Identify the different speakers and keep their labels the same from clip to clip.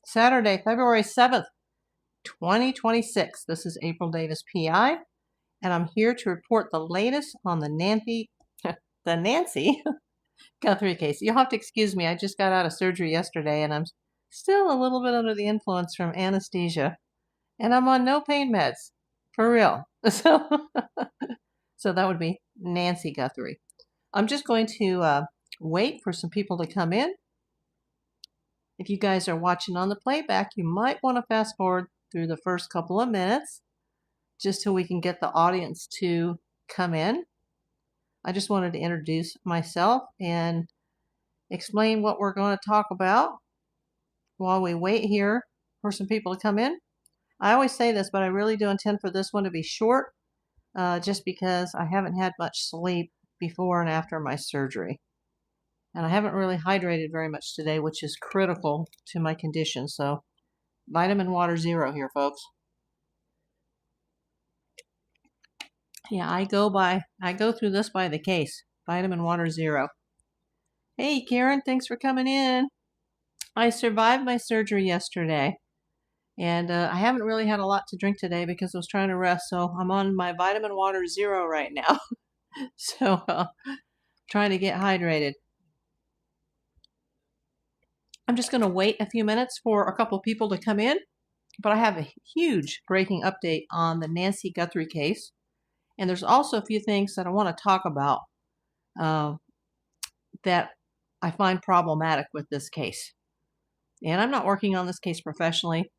Speaker 1: Saturday, February 7th, 2026. This is April Davis, PI, and I'm here to report the latest on the Nancy Guthrie case. You'll have to excuse me. I just got out of surgery yesterday, and I'm still a little bit under the influence from anesthesia, and I'm on no pain meds, for real. So that would be Nancy Guthrie. I'm just going to wait for some people to come in. If you guys are watching on the playback, you might want to fast forward through the first couple of minutes just so we can get the audience to come in. I just wanted to introduce myself and explain what we're going to talk about while we wait here for some people to come in. I always say this, but I really do intend for this one to be short, just because I haven't had much sleep before and after my surgery. And I haven't really hydrated very much today, which is critical to my condition. So vitamin water zero here, folks. Yeah, I go through this by the case. Vitamin water zero. Hey, Karen, thanks for coming in. I survived my surgery yesterday. And I haven't really had a lot to drink today because I was trying to rest. So I'm on my vitamin water zero right now. So trying to get hydrated. I'm just going to wait a few minutes for a couple people to come in, but I have a huge breaking update on the Nancy Guthrie case. And there's also a few things that I want to talk about that I find problematic with this case. And I'm not working on this case professionally,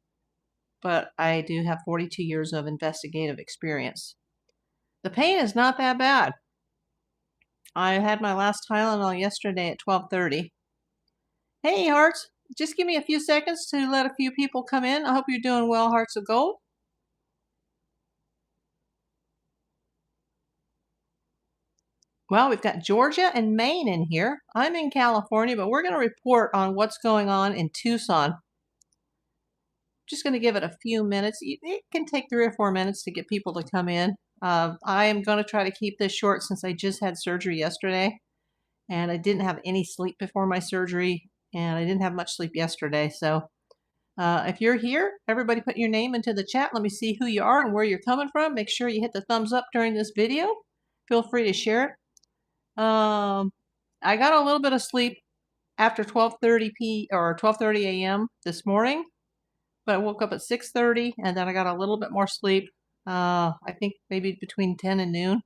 Speaker 1: but I do have 42 years of investigative experience. The pain is not that bad. I had my last Tylenol yesterday at 12:30. Hey, Hearts, just give me a few seconds to let a few people come in. I hope you're doing well, Hearts of Gold. Well, we've got Georgia and Maine in here. I'm in California, but we're going to report on what's going on in Tucson. Just going to give it a few minutes. It can take 3 or 4 minutes to get people to come in. I am going to try to keep this short since I just had surgery yesterday, and I didn't have any sleep before my surgery, and I didn't have much sleep yesterday. So if you're here, everybody put your name into the chat. Let me see who you are and where you're coming from. Make sure you hit the thumbs up during this video. Feel free to share it. I got a little bit of sleep after 12:30 a.m. this morning, but I woke up at 6:30, and then I got a little bit more sleep. I think maybe between 10 and noon.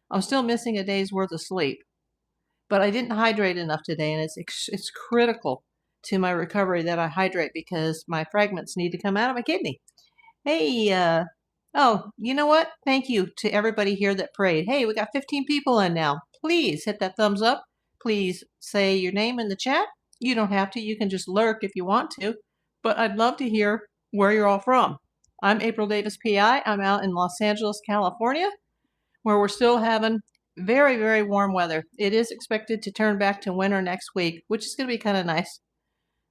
Speaker 1: I'm still missing a day's worth of sleep, but I didn't hydrate enough today, and it's critical to my recovery that I hydrate because my fragments need to come out of my kidney. Hey, oh, you know what? Thank you to everybody here that prayed. Hey, we got 15 people in now. Please hit that thumbs up. Please say your name in the chat. You don't have to. You can just lurk if you want to. But I'd love to hear where you're all from. I'm April Davis, PI. I'm out in Los Angeles, California, where we're still having very, very warm weather. It is expected to turn back to winter next week, which is going to be kind of nice.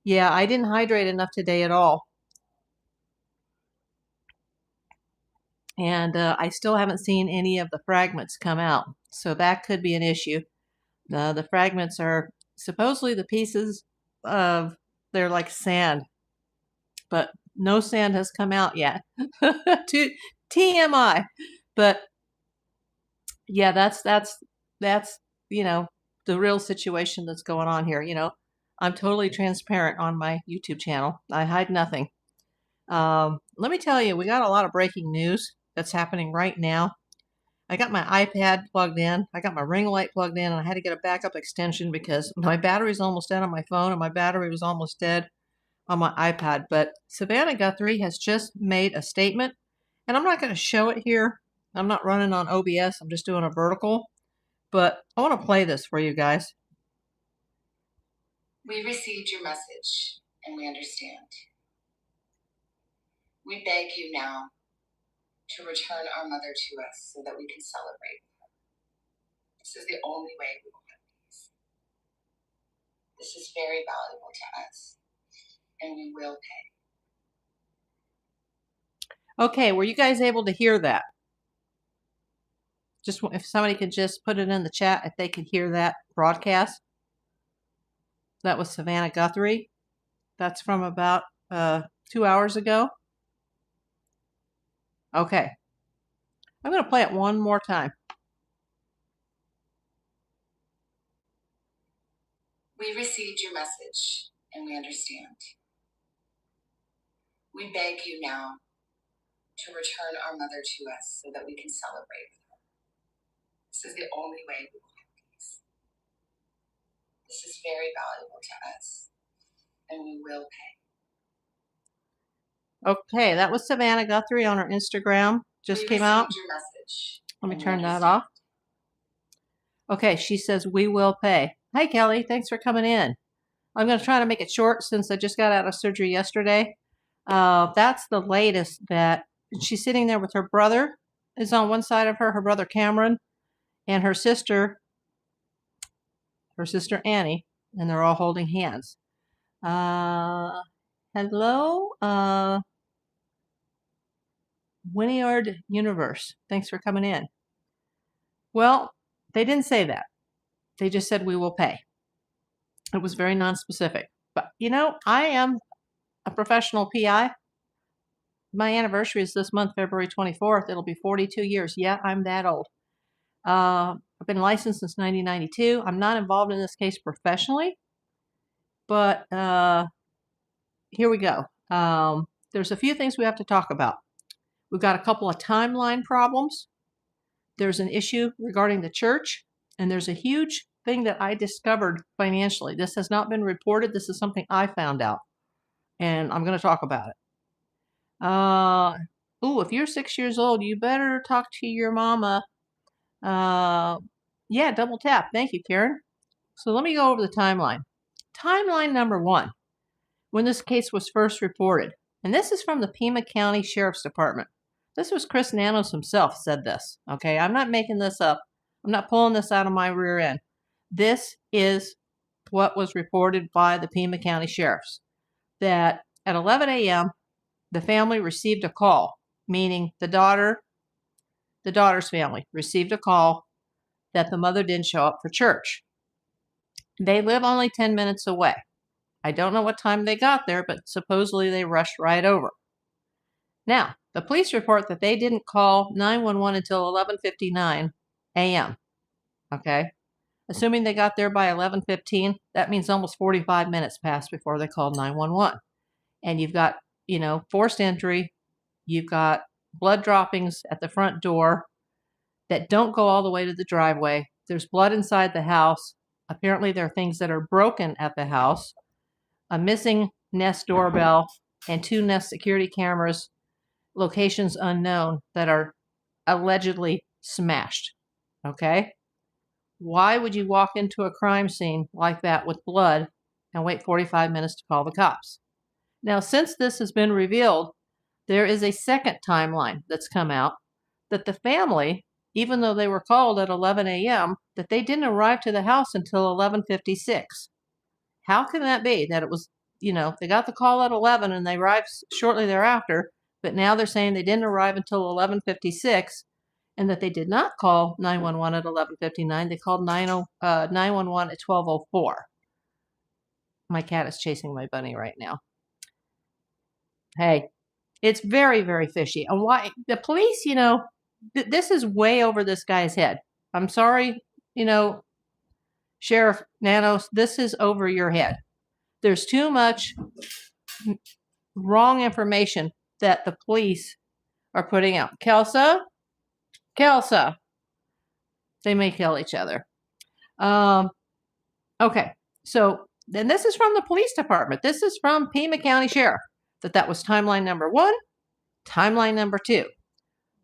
Speaker 1: Yeah, I didn't hydrate enough today at all. And I still haven't seen any of the fragments come out. So that could be an issue. The fragments are supposedly the pieces of, they're like sand, but no sand has come out yet. TMI. But yeah, that's you know, the real situation that's going on here. You know, I'm totally transparent on my YouTube channel. I hide nothing. Let me tell you, we got a lot of breaking news that's happening right now. I got my iPad plugged in. I got my ring light plugged in, and I had to get a backup extension because my battery's almost dead on my phone, and my battery was almost dead on my iPad. But Savannah Guthrie has just made a statement, and I'm not going to show it here. I'm not running on OBS. I'm just doing a vertical. But I want to play this for you guys.
Speaker 2: We received your message, and we understand. We beg you now to return our mother to us so that we can celebrate with her. This is the only way we will have peace. This is very valuable to us, and we will pay.
Speaker 1: Okay, were you guys able to hear that? Just if somebody could just put it in the chat if they could hear that broadcast. That was Savannah Guthrie. That's from about 2 hours ago. Okay. I'm going to play it one more time.
Speaker 2: We received your message, and we understand. We beg you now to return our mother to us so that we can celebrate with her. This is the only way we will have peace. This is very valuable to us, and we will pay.
Speaker 1: Okay, that was Savannah Guthrie on her Instagram. Just came out.
Speaker 2: Your message.
Speaker 1: Let me turn that off. Okay, she says, we will pay. Hi, Kelly. Thanks for coming in. I'm going to try to make it short since I just got out of surgery yesterday. That's the latest that she's sitting there with her brother is on one side of her brother Cameron, and her sister Annie, and they're all holding hands. Hello, Wynyard Universe. Thanks for coming in. Well, they didn't say that. They just said we will pay. It was very non-specific. But, I am a professional PI. My anniversary is this month, February 24th. It'll be 42 years. Yeah, I'm that old. I've been licensed since 1992. I'm not involved in this case professionally, but here we go. There's a few things we have to talk about. We've got a couple of timeline problems. There's an issue regarding the church, and there's a huge thing that I discovered financially. This has not been reported. This is something I found out, and I'm going to talk about it. If you're 6 years old, you better talk to your mama. Yeah, double tap. Thank you, Karen. So let me go over the timeline. Timeline number 1, when this case was first reported, and this is from the Pima County Sheriff's Department. This was Chris Nanos himself said this. Okay, I'm not making this up. I'm not pulling this out of my rear end. This is what was reported by the Pima County Sheriffs, that at 11 a.m., the family received a call, meaning the daughter's family received a call that the mother didn't show up for church. They live only 10 minutes away. I don't know what time they got there, but supposedly they rushed right over. Now, the police report that they didn't call 911 until 11:59 a.m. Okay? Assuming they got there by 11:15, that means almost 45 minutes passed before they called 911. And you've got, forced entry. You've got blood droppings at the front door that don't go all the way to the driveway. There's blood inside the house. Apparently, there are things that are broken at the house. A missing Nest doorbell and 2 Nest security cameras, locations unknown, that are allegedly smashed. Okay? Why would you walk into a crime scene like that with blood and wait 45 minutes to call the cops? Now, since this has been revealed, there is a second timeline that's come out that the family, even though they were called at 11 a.m., that they didn't arrive to the house until 11:56. How can that be? That it was, they got the call at 11 and they arrived shortly thereafter, but now they're saying they didn't arrive until 11:56, and that they did not call 911 at 11:59. They called 911 at 12:04. My cat is chasing my bunny right now. Hey, it's very, very fishy. And why the police, this is way over this guy's head. I'm sorry, Sheriff Nanos, this is over your head. There's too much wrong information that the police are putting out. Kelsa, they may kill each other. Okay, so then this is from the police department. This is from Pima County Sheriff, that was timeline number 1, timeline number 2.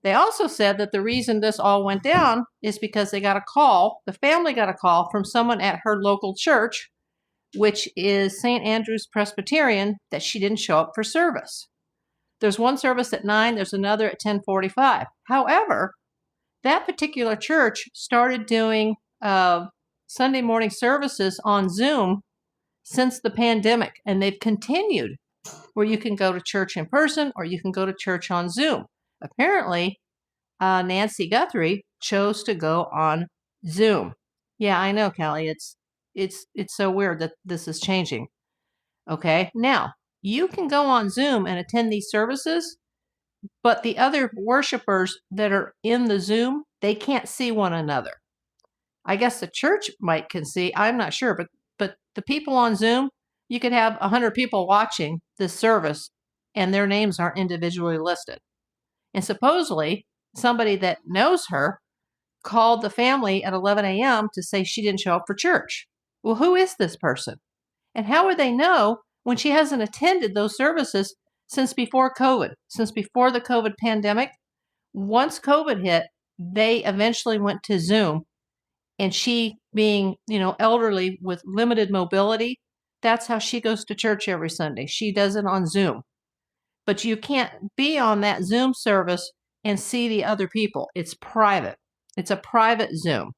Speaker 1: They also said that the reason this all went down is because they got a call, the family got a call from someone at her local church, which is St. Andrew's Presbyterian, that she didn't show up for service. There's one service at 9, there's another at 10:45. However, that particular church started doing Sunday morning services on Zoom since the pandemic, and they've continued where you can go to church in person or you can go to church on Zoom. Apparently, Nancy Guthrie chose to go on Zoom. Yeah, I know, Kelly. It's so weird that this is changing. Okay, now you can go on Zoom and attend these services, but the other worshipers that are in the Zoom, they can't see one another. I guess the church can see, I'm not sure, but the people on Zoom, you could have 100 people watching this service and their names aren't individually listed. And supposedly somebody that knows her called the family at 11 a.m. to say she didn't show up for church. Well, who is this person? And how would they know when she hasn't attended those services since before COVID, since before the COVID pandemic? Once COVID hit, they eventually went to Zoom. And she, being, elderly with limited mobility, that's how she goes to church every Sunday. She does it on Zoom. But you can't be on that Zoom service and see the other people. It's private. It's a private Zoom.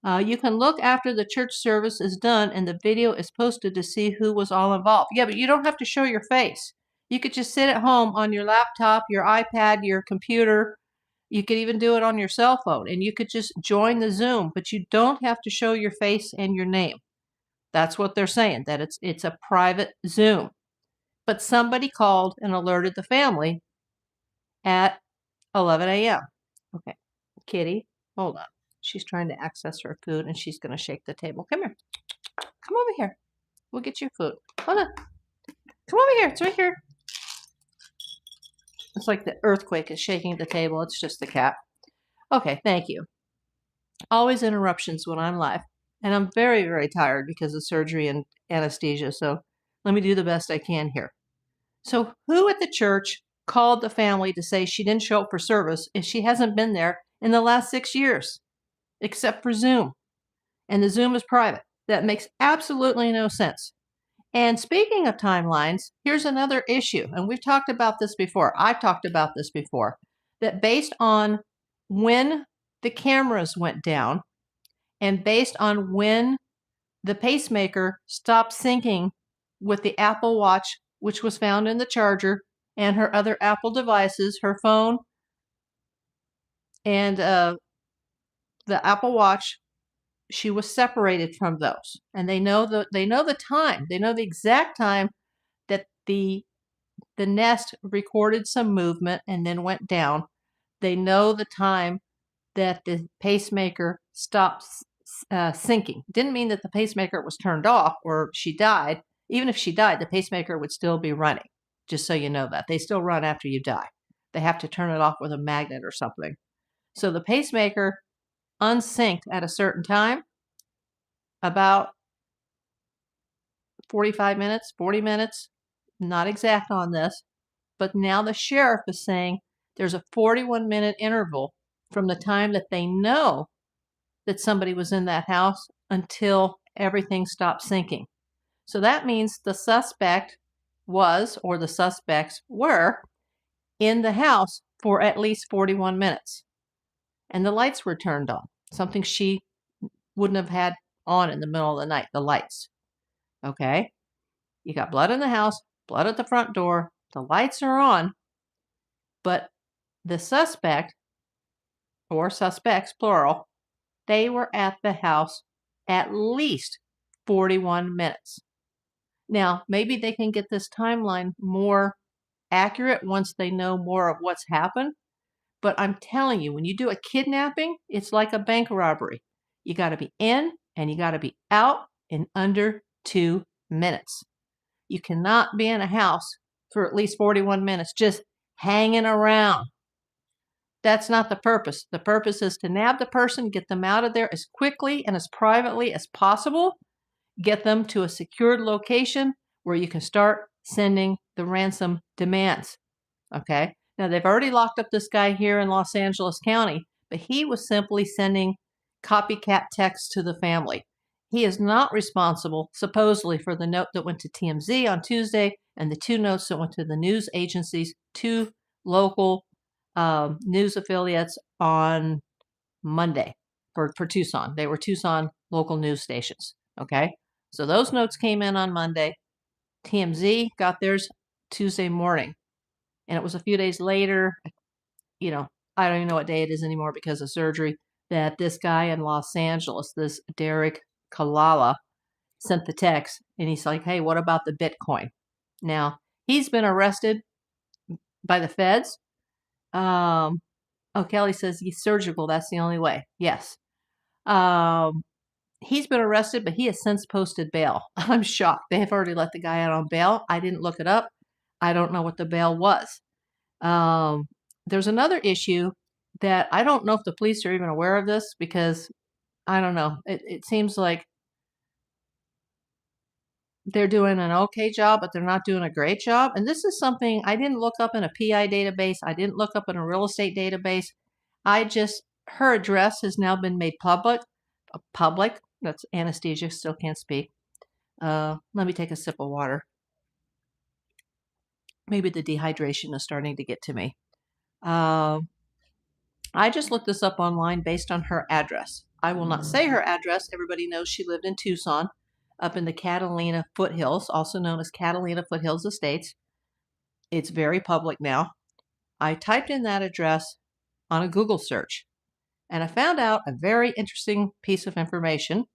Speaker 1: You can look after the church service is done and the video is posted to see who was all involved. Yeah, but you don't have to show your face. You could just sit at home on your laptop, your iPad, your computer. You could even do it on your cell phone, and you could just join the Zoom, but you don't have to show your face and your name. That's what they're saying, that it's a private Zoom. But somebody called and alerted the family at 11 a.m. Okay, Kitty, hold on. She's trying to access her food, and she's going to shake the table. Come here. Come over here. We'll get your food. Hold on. Come over here. It's right here. It's like the earthquake is shaking the table. It's just the cat. Okay, thank you. Always interruptions when I'm live. And I'm very, very tired because of surgery and anesthesia. So let me do the best I can here. So who at the church called the family to say she didn't show up for service if she hasn't been there in the last 6 years, except for Zoom? And the Zoom is private. That makes absolutely no sense. And speaking of timelines, here's another issue. And we've talked about this before. I've talked about this before. That based on when the cameras went down and based on when the pacemaker stopped syncing with the Apple Watch, which was found in the charger, and her other Apple devices, her phone and the Apple Watch, she was separated from those. And they know the time. They know the exact time that the Nest recorded some movement and then went down. They know the time that the pacemaker stopped syncing. Didn't mean that the pacemaker was turned off or she died. Even if she died, the pacemaker would still be running, just so you know that. They still run after you die. They have to turn it off with a magnet or something. So the pacemaker unsynced at a certain time, about 45 minutes, 40 minutes, not exact on this, but now the sheriff is saying there's a 41-minute interval from the time that they know that somebody was in that house until everything stopped syncing. So that means the suspect was, or the suspects were, in the house for at least 41 minutes. And the lights were turned on, something she wouldn't have had on in the middle of the night, the lights. Okay? You got blood in the house, blood at the front door, the lights are on, but the suspect, or suspects, plural, they were at the house at least 41 minutes. Now, maybe they can get this timeline more accurate once they know more of what's happened. But I'm telling you, when you do a kidnapping, it's like a bank robbery. You got to be in and you got to be out in under 2 minutes. You cannot be in a house for at least 41 minutes just hanging around. That's not the purpose. The purpose is to nab the person, get them out of there as quickly and as privately as possible, get them to a secured location where you can start sending the ransom demands. Okay? Now, they've already locked up this guy here in Los Angeles County, but he was simply sending copycat texts to the family. He is not responsible, supposedly, for the note that went to TMZ on Tuesday and the 2 notes that went to the news agencies, 2 local news affiliates on Monday for Tucson. They were Tucson local news stations. Okay? So those notes came in on Monday. TMZ got theirs Tuesday morning. And it was a few days later, I don't even know what day it is anymore because of surgery, that this guy in Los Angeles, this Derek Kalala, sent the text. And he's like, hey, what about the Bitcoin? Now, He's been arrested by the feds. Oh, Kelly says he's surgical. That's the only way. Yes. He's been arrested, but he has since posted bail. I'm shocked. They have already let the guy out on bail. I didn't look it up. I don't know what the bail was. There's another issue that I don't know if the police are even aware of this, because I don't know. It seems like they're doing an okay job, but they're not doing a great job. And this is something I didn't look up in a PI database. I didn't look up in a real estate database. Her address has now been made public. That's anesthesia, still can't speak. Let me take a sip of water. Maybe the dehydration is starting to get to me. I just looked this up online based on her address. I will not say her address. Everybody knows she lived in Tucson, up in the Catalina Foothills, also known as Catalina Foothills Estates. It's very public now. I typed in that address on a Google search, and I found out a very interesting piece of information,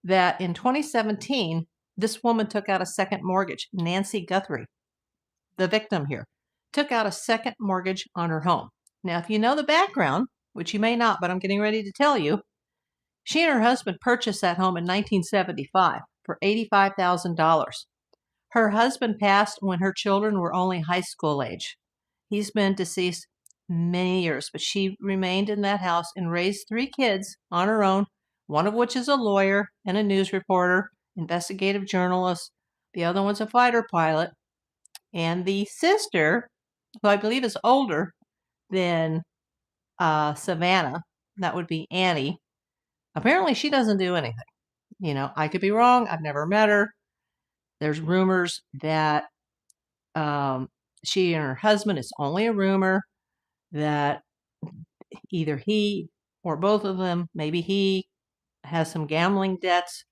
Speaker 1: that in 2017, this woman took out a second mortgage. Nancy Guthrie, the victim here, took out a second mortgage on her home. Now, if you know the background, which you may not, but I'm getting ready to tell you, she and her husband purchased that home in 1975 for $85,000. Her husband passed when her children were only high school age. He's been deceased many years, but she remained in that house and raised 3 kids on her own, one of which is a lawyer and a news reporter, investigative journalist. The other one's a fighter pilot. And the sister, who I believe is older than Savannah, that would be Annie, apparently she doesn't do anything. I could be wrong. I've never met her. There's rumors that she and her husband, it's only a rumor, that either he or both of them, maybe he has some gambling debts.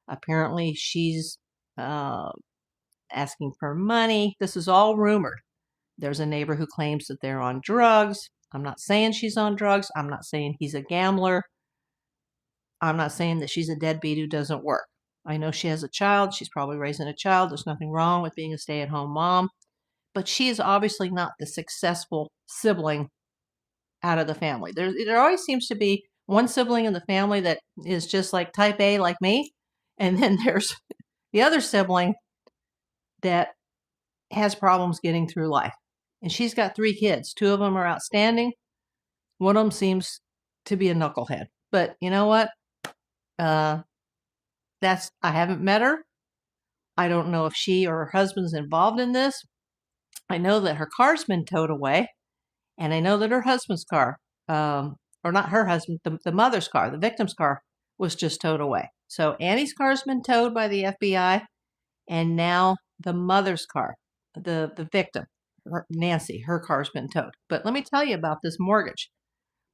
Speaker 1: Apparently she's asking for money. This is all rumored. There's a neighbor who claims that they're on drugs. I'm not saying she's on drugs. I'm not saying he's a gambler. I'm not saying that she's a deadbeat who doesn't work. I know she has a child. She's probably raising a child. There's nothing wrong with being a stay-at-home mom. But she is obviously not the successful sibling out of the family. There always seems to be one sibling in the family that is just like type A, like me. And then there's the other sibling that has problems getting through life. And she's got 3 kids. 2 of them are outstanding. One of them seems to be a knucklehead. But you know what? I haven't met her. I don't know if she or her husband's involved in this. I know that her car's been towed away. And I know that her husband's car, or not her husband, the mother's car, the victim's car, was just towed away. So Annie's car's been towed by the FBI, and now the mother's car, the victim, Nancy, her car's been towed. But let me tell you about this mortgage.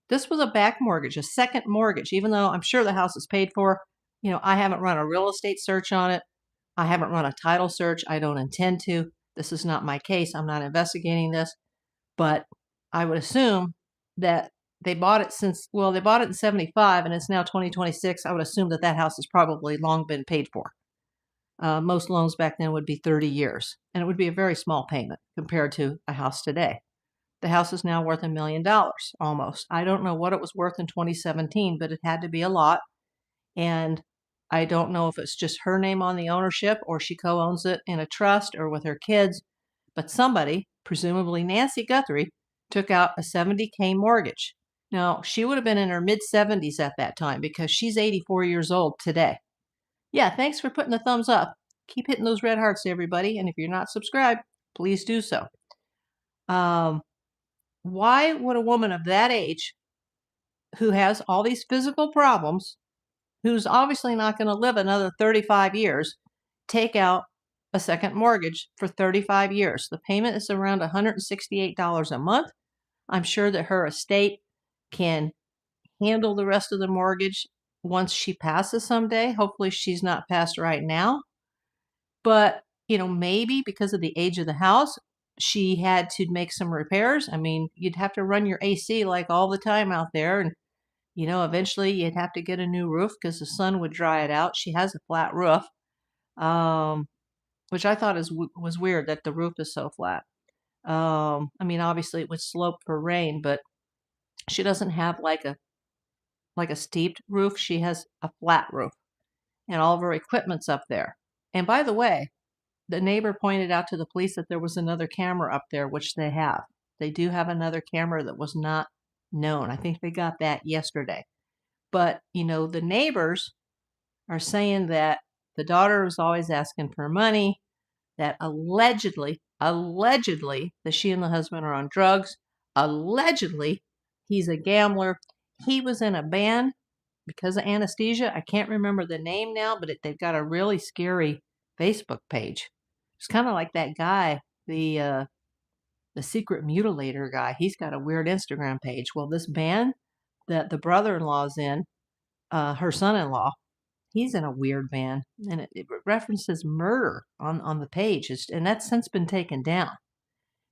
Speaker 1: This was a back mortgage, a second mortgage, even though I'm sure the house is paid for. I haven't run a real estate search on it. I haven't run a title search. I don't intend to. This is not my case. I'm not investigating this. But I would assume that they bought it they bought it in 75 and it's now 2026. I would assume that house has probably long been paid for. Most loans back then would be 30 years, and it would be a very small payment compared to a house today. The house is now worth $1 million, almost. I don't know what it was worth in 2017, but it had to be a lot. And I don't know if it's just her name on the ownership or she co-owns it in a trust or with her kids. But somebody, presumably Nancy Guthrie, took out a $70K mortgage. Now, she would have been in her mid-70s at that time because she's 84 years old today. Yeah, thanks for putting the thumbs up. Keep hitting those red hearts, everybody. And if you're not subscribed, please do so. Why would a woman of that age, who has all these physical problems, who's obviously not going to live another 35 years, take out a second mortgage for 35 years? The payment is around $168 a month. I'm sure that her estate can handle the rest of the mortgage once she passes someday. Hopefully she's not passed right now. But, maybe because of the age of the house, she had to make some repairs. I mean, you'd have to run your AC like all the time out there. And, eventually you'd have to get a new roof because the sun would dry it out. She has a flat roof. which I thought was weird that the roof is so flat. I mean, obviously it would slope for rain, but she doesn't have like a steeped roof. She has a flat roof, and all of her equipment's up there. And by the way, the neighbor pointed out to the police that there was another camera up there, which they have. They do have another camera that was not known. I think they got that yesterday. But, the neighbors are saying that the daughter is always asking for money, that allegedly, that she and the husband are on drugs. Allegedly, he's a gambler. He was in a band because of anesthesia. I can't remember the name now, but they've got a really scary Facebook page. It's kind of like that guy, the secret mutilator guy. He's got a weird Instagram page. Well, this band that the brother-in-law's in, her son-in-law, he's in a weird band, and it references murder on the page, and that's since been taken down.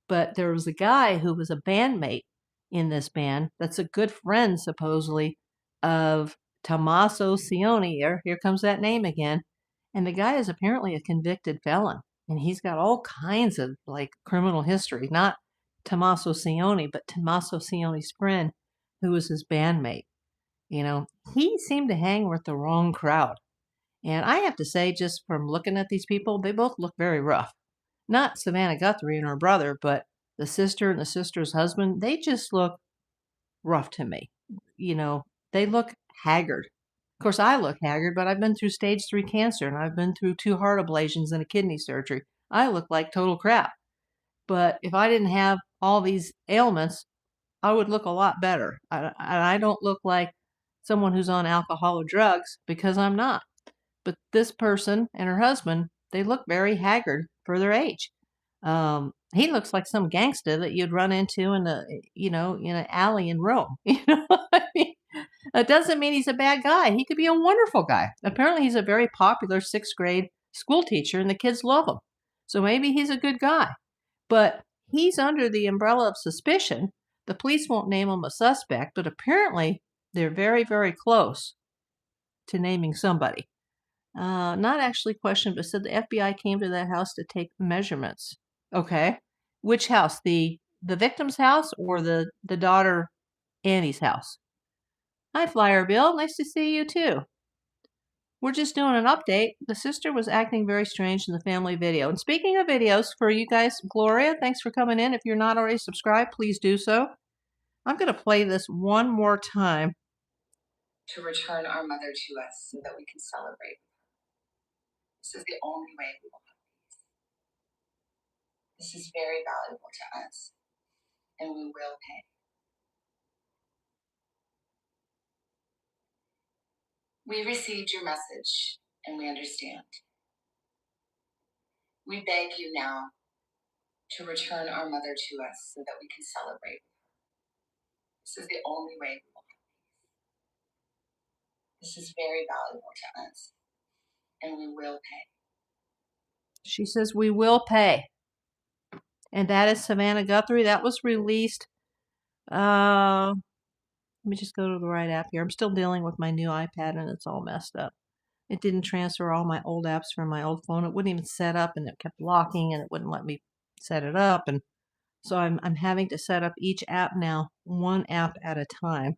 Speaker 1: But there was a guy who was a bandmate in this band that's a good friend, supposedly, of Tommaso Cioni. Here comes that name again. And the guy is apparently a convicted felon, and he's got all kinds of criminal history. Not Tommaso Cioni, but Tommaso Cioni's friend, who was his bandmate. He seemed to hang with the wrong crowd. And I have to say, just from looking at these people, they both look very rough. Not Savannah Guthrie and her brother, but the sister and the sister's husband, they just look rough to me. They look haggard. Of course, I look haggard, but I've been through stage 3 cancer, and I've been through 2 heart ablations and a kidney surgery. I look like total crap. But if I didn't have all these ailments, I would look a lot better. I don't look like someone who's on alcohol or drugs, because I'm not. But this person and her husband, they look very haggard for their age. He looks like some gangster that you'd run into in an alley in Rome. What I mean? It doesn't mean he's a bad guy. He could be a wonderful guy. Apparently, he's a very popular 6th grade school teacher, and the kids love him. So maybe he's a good guy. But he's under the umbrella of suspicion. The police won't name him a suspect, but apparently they're very, very close to naming somebody. Not actually questioned, but said the FBI came to that house to take measurements. Okay. Which house? The victim's house or the daughter Annie's house? Hi, Flyer Bill. Nice to see you too. We're just doing an update. The sister was acting very strange in the family video. And speaking of videos, for you guys, Gloria, thanks for coming in. If you're not already subscribed, please do so. I'm going to play this one more time.
Speaker 2: To return our mother to us so that we can celebrate. This is the only way we will have peace. This is very valuable to us, and we will pay. We received your message, and we understand. We beg you now to return our mother to us so that we can celebrate. This is the only way we will have peace. This is very valuable to us, and we will pay.
Speaker 1: She says we will pay. And that is Savannah Guthrie. That was released. Let me just go to the right app here. I'm still dealing with my new iPad, and it's all messed up. It didn't transfer all my old apps from my old phone. It wouldn't even set up, and it kept locking, and it wouldn't let me set it up. And so I'm having to set up each app now, one app at a time.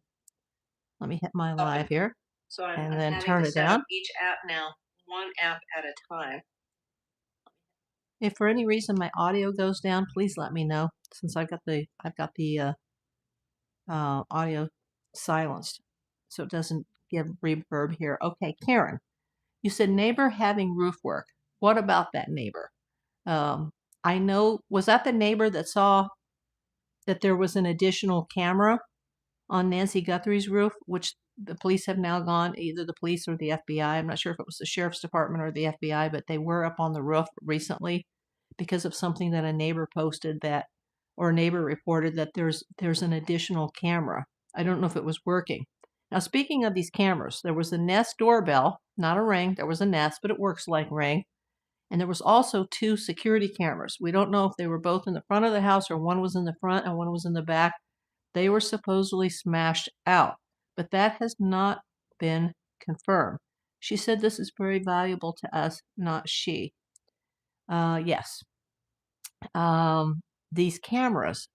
Speaker 1: Let me hit my live here. So and then turn it down. Each app now, one app at a time. If for any reason my audio goes down, please let me know, since I've got the audio silenced, so it doesn't give reverb here. Okay, Karen, you said neighbor having roof work. What about that neighbor? I know, was that the neighbor that saw that there was an additional camera on Nancy Guthrie's roof, which the police have now gone, either the police or the FBI. I'm not sure if it was the sheriff's department or the FBI, but they were up on the roof recently because of something that a neighbor posted that, or a neighbor reported that there's an additional camera. I don't know if it was working. Now, speaking of these cameras, there was a Nest doorbell, not a Ring. There was a Nest, but it works like Ring. And there was also 2 security cameras. We don't know if they were both in the front of the house or one was in the front and one was in the back. They were supposedly smashed out, but that has not been confirmed. She said this is very valuable to us, not she. Yes. These cameras,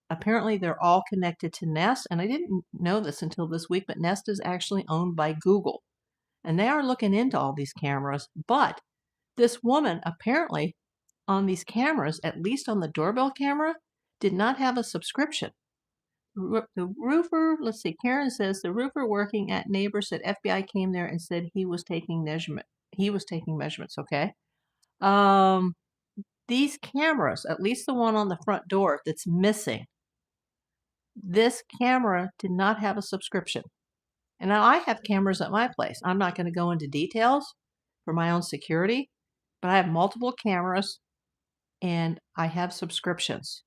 Speaker 1: apparently they're all connected to Nest, and I didn't know this until this week, but Nest is actually owned by Google, and they are looking into all these cameras. But this woman apparently on these cameras, at least on the doorbell camera, did not have a subscription. The roofer, let's see, Karen says the roofer working at neighbor said FBI came there and said he was taking measurement. He was taking measurements. Okay. These cameras, at least the one on the front door that's missing, this camera did not have a subscription. And now I have cameras at my place. I'm not going to go into details for my own security, but I have multiple cameras and I have subscriptions.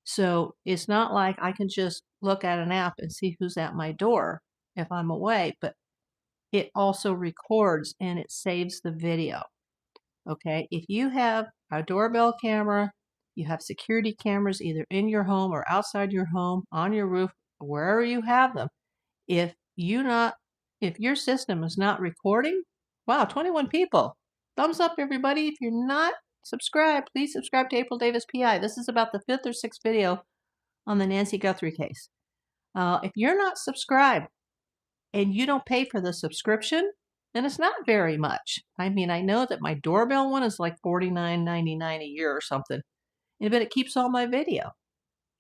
Speaker 1: So it's not like I can just look at an app and see who's at my door if I'm away, but it also records and it saves the video. Okay, if you have a doorbell camera, you have security cameras either in your home or outside your home, on your roof, wherever you have them, if your system is not recording, wow, 21 people. Thumbs up, everybody. If you're not subscribed, please subscribe to April Davis PI. This is about the 5th or 6th video on the Nancy Guthrie case. If you're not subscribed and you don't pay for the subscription, then it's not very much. I mean, I know that my doorbell one is like $49.99 a year or something, but it keeps all my video.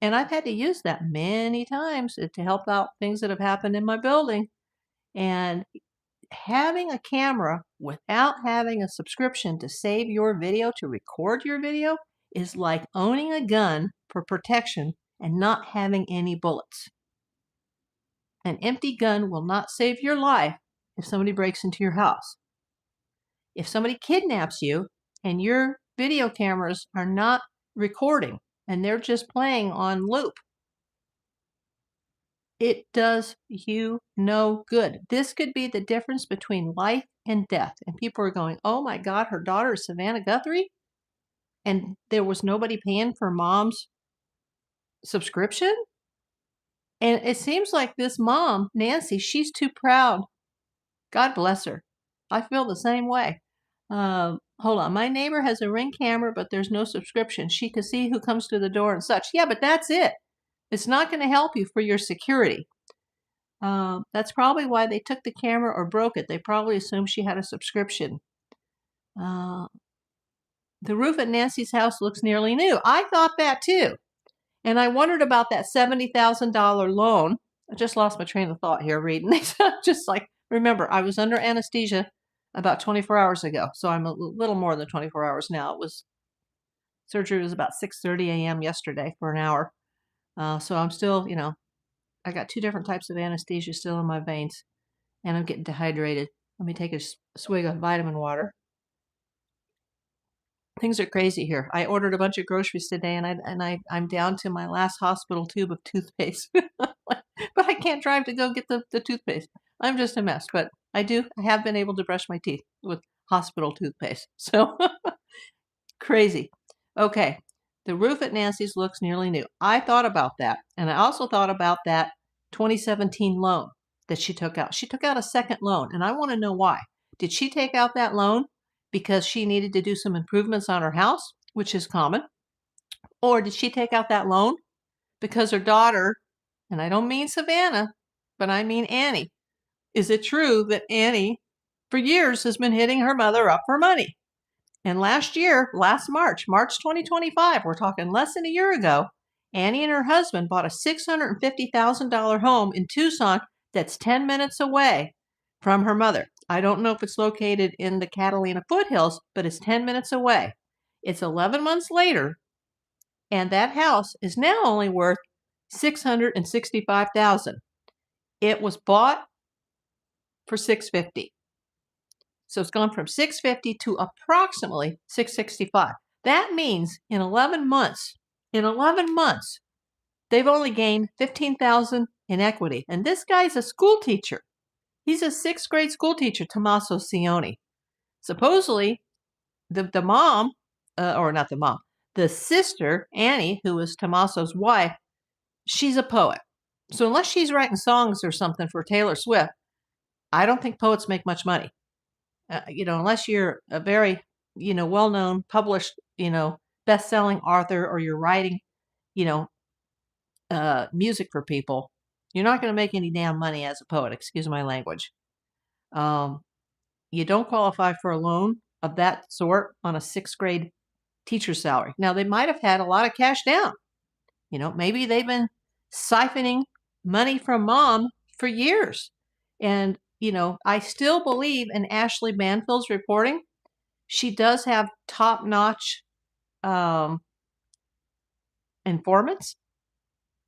Speaker 1: And I've had to use that many times to help out things that have happened in my building. And having a camera without having a subscription to save your video, to record your video, is like owning a gun for protection and not having any bullets. An empty gun will not save your life if somebody breaks into your house. If somebody kidnaps you and your video cameras are not recording and they're just playing on loop, it does you no good. This could be the difference between life and death. And people are going, oh my God, her daughter is Savannah Guthrie? And there was nobody paying for mom's subscription? And it seems like this mom, Nancy, she's too proud. God bless her. I feel the same way. Hold on. My neighbor has a Ring camera, but there's no subscription. She can see who comes to the door and such. Yeah, but that's it. It's not going to help you for your security. That's probably why they took the camera or broke it. They probably assumed she had a subscription. The roof at Nancy's house looks nearly new. I thought that too. And I wondered about that $70,000 loan. I just lost my train of thought here reading these. Just like, remember, I was under anesthesia about 24 hours ago. So I'm a little more than 24 hours now. Surgery was about 6:30 a.m. yesterday for an hour. So I'm still, I got 2 different types of anesthesia still in my veins. And I'm getting dehydrated. Let me take a swig of vitamin water. Things are crazy here. I ordered a bunch of groceries today, and I'm down to my last hospital tube of toothpaste. But I can't drive to go get the toothpaste. I'm just a mess. But I have been able to brush my teeth with hospital toothpaste. So crazy. Okay, the roof at Nancy's looks nearly new. I thought about that, and I also thought about that 2017 loan that she took out. She took out a second loan, and I want to know why. Did she take out that loan because she needed to do some improvements on her house, which is common? Or did she take out that loan because her daughter, and I don't mean Savannah, but I mean Annie. Is it true that Annie, for years, has been hitting her mother up for money? And last March 2025, we're talking less than a year ago, Annie and her husband bought a $650,000 home in Tucson that's 10 minutes away from her mother. I don't know if it's located in the Catalina foothills, but it's 10 minutes away. It's 11 months later, and that house is now only worth $665,000. It was bought for $650,000. So it's gone from $650,000 to approximately $665,000. That means in 11 months, they've only gained $15,000 in equity. And this guy's a school teacher. He's a 6th grade school teacher, Tommaso Cioni. Supposedly, the mom, or not the mom, the sister, Annie, who was Tommaso's wife, she's a poet. So unless she's writing songs or something for Taylor Swift, I don't think poets make much money. Unless you're a very well-known, published, best-selling author, or you're writing, music for people, you're not going to make any damn money as a poet. Excuse my language. You don't qualify for a loan of that sort on a 6th grade teacher salary. Now, they might have had a lot of cash down. Maybe they've been siphoning money from mom for years. And, I still believe in Ashley Banfield's reporting. She does have top-notch informants,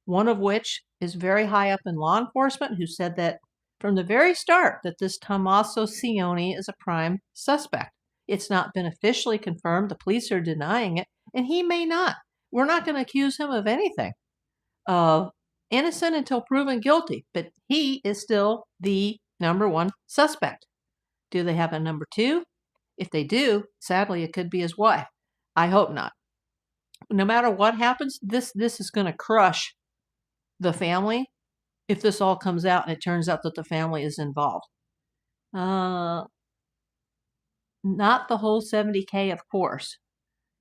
Speaker 1: one of which is very high up in law enforcement, who said that from the very start that this Tommaso Cioni is a prime suspect. It's not been officially confirmed. The police are denying it, and he may not. We're not going to accuse him of anything. Innocent until proven guilty, but he is still the number one suspect. Do they have a number two? If they do, sadly, it could be his wife. I hope not. No matter what happens, this is going to crush the family if this all comes out and it turns out that the family is involved. Not the whole $70K, of course.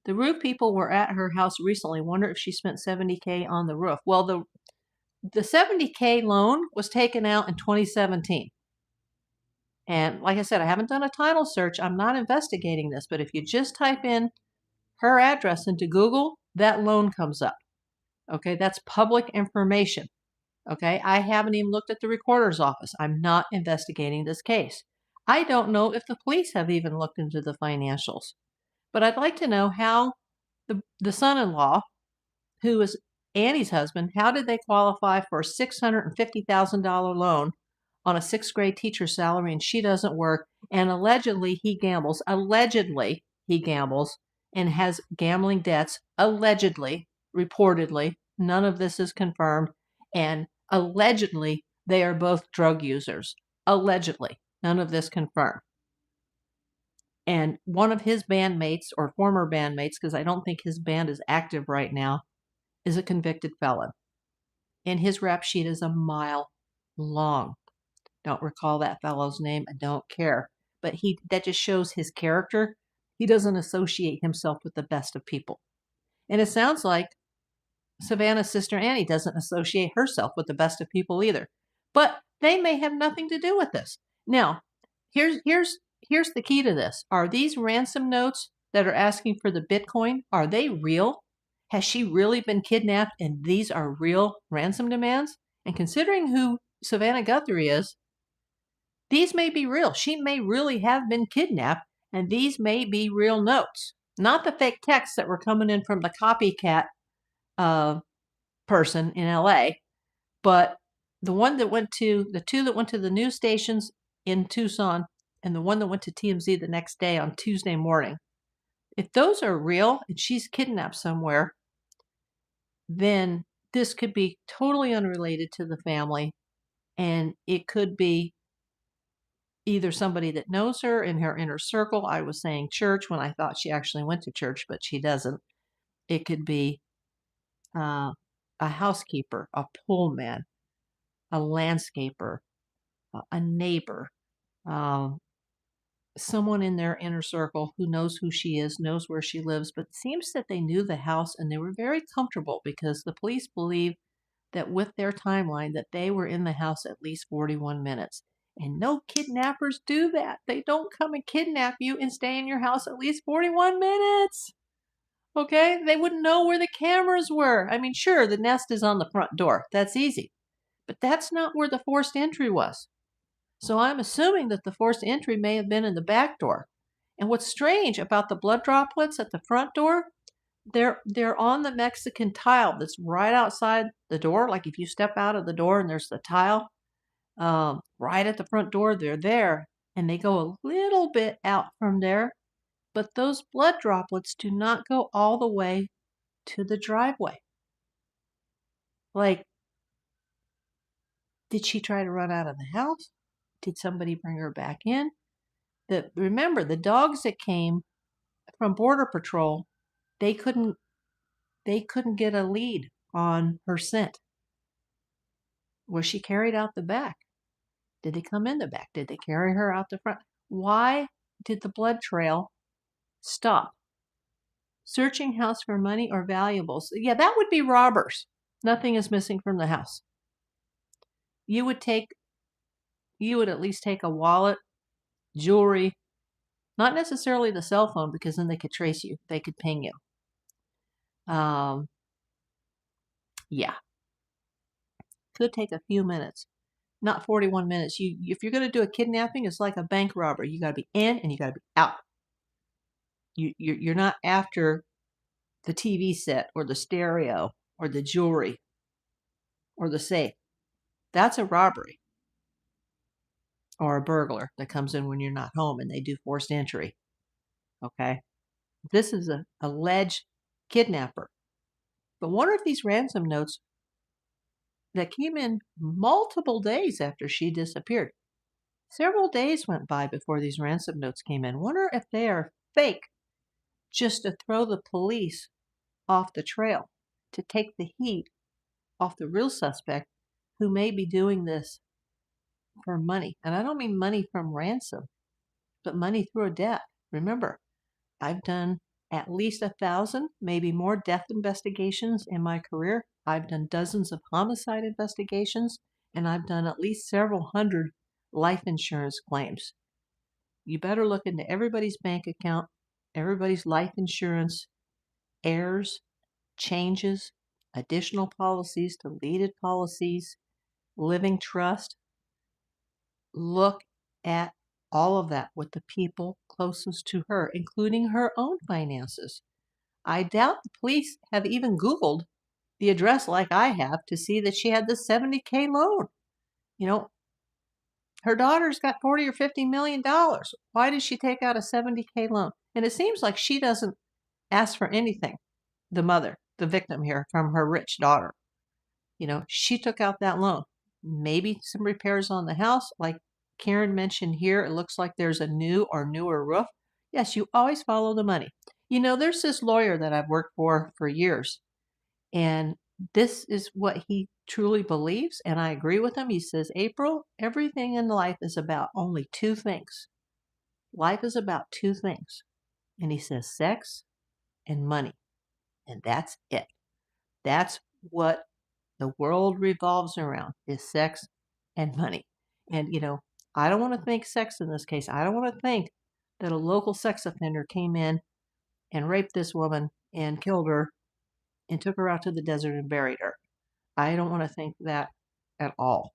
Speaker 1: The roof people were at her house recently. Wonder if she spent $70K on the roof. Well, the $70K loan was taken out in 2017. And like I said, I haven't done a title search. I'm not investigating this. But if you just type in her address into Google, that loan comes up. Okay, that's public information. Okay, I haven't even looked at the recorder's office. I'm not investigating this case. I don't know if the police have even looked into the financials. But I'd like to know how the son-in-law, who is Annie's husband, how did they qualify for a $650,000 loan on a 6th grade teacher's salary, and she doesn't work, and allegedly he gambles. Allegedly he gambles and has gambling debts. Allegedly, reportedly, none of this is confirmed, and allegedly they are both drug users. Allegedly, none of this confirmed. And one of his bandmates, or former bandmates, because I don't think his band is active right now, is a convicted felon. And his rap sheet is a mile long. Don't recall that fellow's name. I don't care. But that just shows his character. He doesn't associate himself with the best of people. And it sounds like Savannah's sister Annie doesn't associate herself with the best of people either. But they may have nothing to do with this. Now, here's the key to this. Are these ransom notes that are asking for the Bitcoin, are they real? Has she really been kidnapped and these are real ransom demands? And considering who Savannah Guthrie is, these may be real. She may really have been kidnapped, and these may be real notes. Not the fake texts that were coming in from the copycat person in LA, but the two that went to the news stations in Tucson, and the one that went to TMZ the next day on Tuesday morning. If those are real and she's kidnapped somewhere, then this could be totally unrelated to the family, and it could be either somebody that knows her in her inner circle. I was saying church when I thought she actually went to church, but she doesn't. It could be a housekeeper, a pool man, a landscaper, a neighbor, someone in their inner circle who knows who she is, knows where she lives, but it seems that they knew the house and they were very comfortable because the police believe that with their timeline that they were in the house at least 41 minutes. And no kidnappers do that. They don't come and kidnap you and stay in your house at least 41 minutes. Okay? They wouldn't know where the cameras were. I mean, sure, the nest is on the front door. That's easy. But that's not where the forced entry was. So I'm assuming that the forced entry may have been in the back door. And what's strange about the blood droplets at the front door, they're on the Mexican tile that's right outside the door. Like if you step out of the door and there's the tile right at the front door, they're there. And they go a little bit out from there. But those blood droplets do not go all the way to the driveway. Like, did she try to run out of the house? Did somebody bring her back in? Remember, the dogs that came from Border Patrol, they couldn't get a lead on her scent. Was she carried out the back? Did they come in the back? Did they carry her out the front? Why did the blood trail Stop. Searching house for money or valuables. Yeah, that would be robbers. Nothing is missing from the house. You would at least take a wallet, jewelry, not necessarily the cell phone, because then they could trace you. They could ping you. Yeah. Could take a few minutes. Not 41 minutes. If you're going to do a kidnapping, it's like a bank robbery. You got to be in and you got to be out. You're not after the TV set or the stereo or the jewelry or the safe. That's a robbery. Or a burglar that comes in when you're not home and they do forced entry. Okay? This is an alleged kidnapper. But what are these ransom notes that came in multiple days after she disappeared? Several days went by before these ransom notes came in. Wonder if they are fake, just to throw the police off the trail, to take the heat off the real suspect who may be doing this for money. And I don't mean money from ransom, but money through a death. Remember, I've done at least 1,000, maybe more death investigations in my career. I've done dozens of homicide investigations, and I've done at least several hundred life insurance claims. You better look into everybody's bank account, everybody's life insurance, errors, changes, additional policies, deleted policies, living trust. Look at all of that with the people closest to her, including her own finances. I doubt the police have even Googled the address like I have to see that she had this $70K loan. You know, her daughter's got 40 or 50 million dollars. Why did she take out a 70K loan? And it seems like she doesn't ask for anything, the mother, the victim here, from her rich daughter. You know, she took out that loan. Maybe some repairs on the house, like Karen mentioned here. It looks like there's a new or newer roof. Yes, you always follow the money. You know, there's this lawyer that I've worked for years, and this is what he truly believes, and I agree with him. He says, April, everything in life is about only two things. Life is about two things. And he says sex and money. And that's it. That's what the world revolves around, is sex and money. And, you know, I don't want to think sex in this case. I don't want to think that a local sex offender came in and raped this woman and killed her and took her out to the desert and buried her. I don't want to think that at all.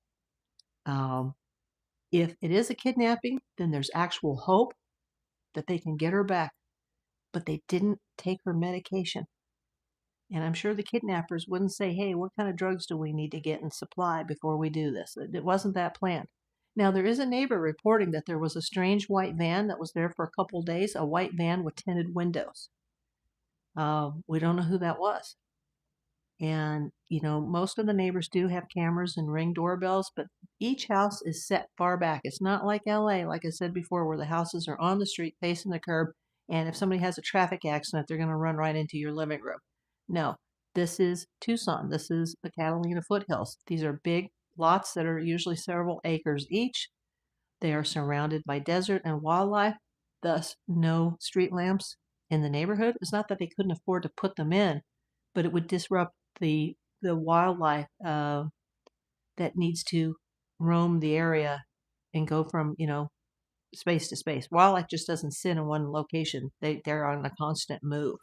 Speaker 1: If it is a kidnapping, then there's actual hope that they can get her back. But they didn't take her medication. And I'm sure the kidnappers wouldn't say, hey, what kind of drugs do we need to get in supply before we do this? It wasn't that planned. Now, there is a neighbor reporting that there was a strange white van that was there for a couple of days, a white van with tinted windows. We don't know who that was. And, you know, most of the neighbors do have cameras and Ring doorbells, but each house is set far back. It's not like LA, like I said before, where the houses are on the street facing the curb. And if somebody has a traffic accident, they're going to run right into your living room. No, this is Tucson. This is the Catalina foothills. These are big lots that are usually several acres each. They are surrounded by desert and wildlife, thus no street lamps in the neighborhood. It's not that they couldn't afford to put them in, but it would disrupt the wildlife that needs to roam the area and go from, you know, space to space. Wildlife just doesn't sit in one location. They're on a constant move.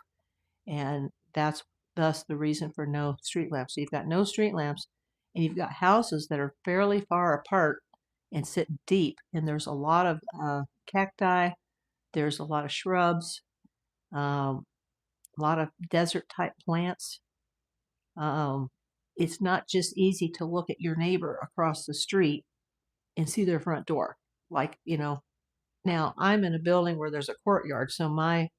Speaker 1: And that's thus the reason for no street lamps. So you've got no street lamps, and you've got houses that are fairly far apart and sit deep. And there's a lot of cacti, there's a lot of shrubs, a lot of desert type plants. It's not just easy to look at your neighbor across the street and see their front door. Like, you know, now I'm in a building where there's a courtyard, so my